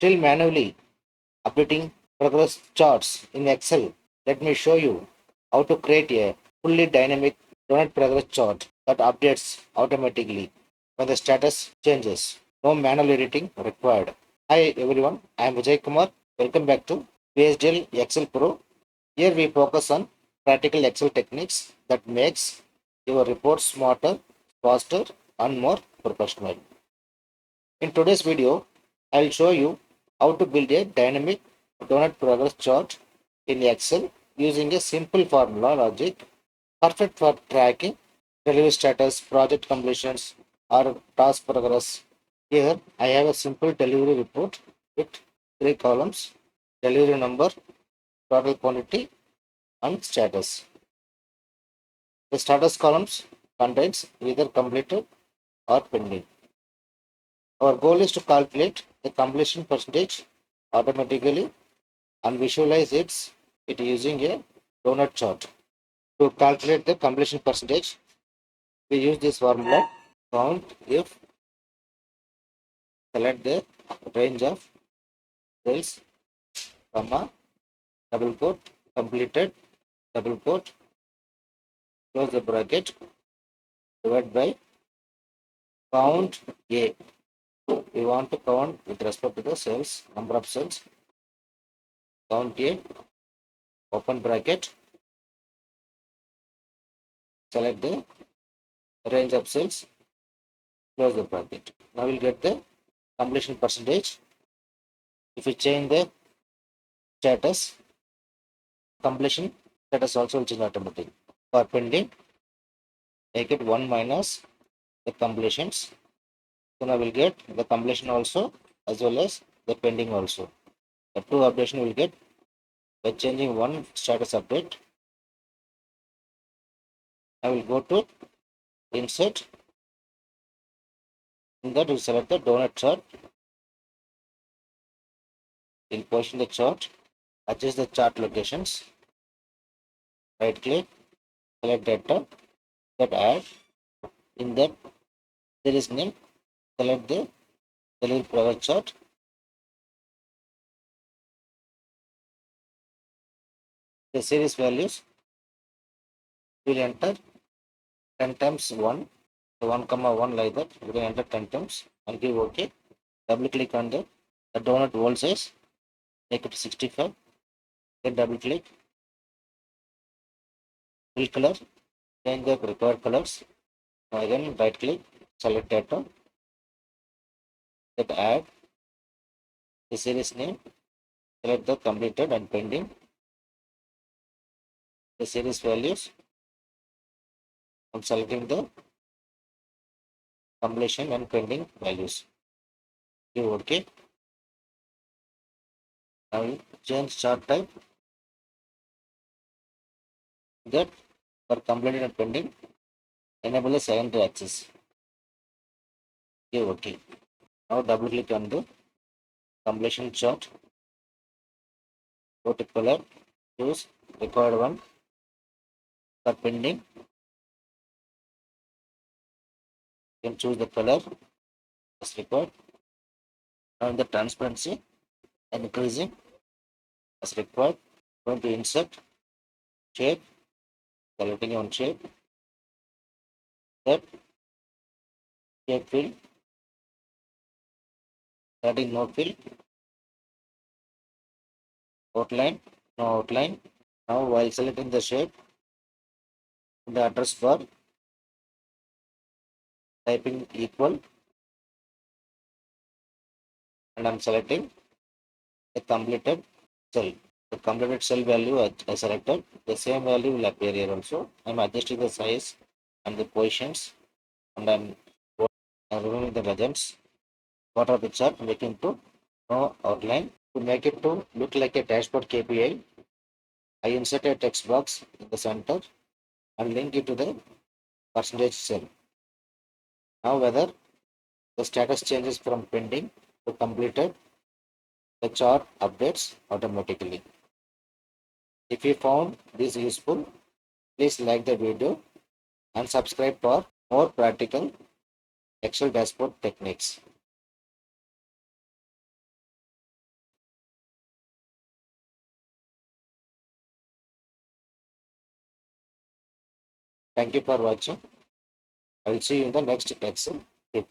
Still manually updating progress charts in Excel? Let me show you how to create a fully dynamic Doughnut Progress Chart that updates automatically when the status changes. No manual editing required. Hi everyone, I am Vijay Kumar. Welcome back to VSDL Excel Pro. Here we focus on practical Excel techniques that makes your reports smarter, faster, and more professional. In today's video, I will show you how to build a dynamic Doughnut Progress Chart in Excel using a simple formula logic, perfect for tracking delivery status, project completions, or task progress. Here, I have a simple delivery report with three columns: delivery number, total quantity, and status. The status columns contains either completed or pending. Our goal is to calculate the completion percentage automatically and visualize it using a donut chart. To calculate the completion percentage, we use this formula: count if, select the range of cells, comma, double quote, completed, double quote, close the bracket, divide by count A. We want to count with respect to the cells, number of cells, count A, open bracket, select the range of cells, close the bracket. Now we'll get the completion percentage. If we change the status, completion status also will change automatically. For pending, make it 1 minus the completions. So now we'll get the completion also as well as the pending also. The two updation will get by changing one status update. I will go to insert. In that we select the donut chart. We'll position the chart, adjust the chart locations, right click, select data, that add. In that there is name, select the delivery progress chart. The series values will enter 10 times 1, so 1 comma 1 like that. We can enter 10 times and give OK. Double click on the donut wall size, make it 65. Then double click, fill color, change the required colors. Now again right click, select data, that add the series name, select the completed and pending, the series values. I'm selecting the completion and pending values. Give OK. Now change chart type. That for completed and pending, enable the secondary axis. Give OK. Now double click on the completion chart. Go to color, choose required one. For pending, you can choose the color as required. Now in the transparency, increasing as required. Going to insert shape, selecting on shape, that shape fill, adding no fill, outline, no outline. Now while selecting the shape, in the address bar, typing equal, and I'm selecting the completed cell. The completed cell value I selected, the same value will appear here also. I'm adjusting the size and the positions, and I'm removing the legends. Border of the chart, making to no outline. To make it to look like a dashboard KPI, I insert a text box in the center and link it to the percentage cell. Now whether the status changes from pending to completed, the chart updates automatically. If you found this useful, please like the video and subscribe for more practical Excel dashboard techniques. Thank you for watching. I will see you in the next Excel tip.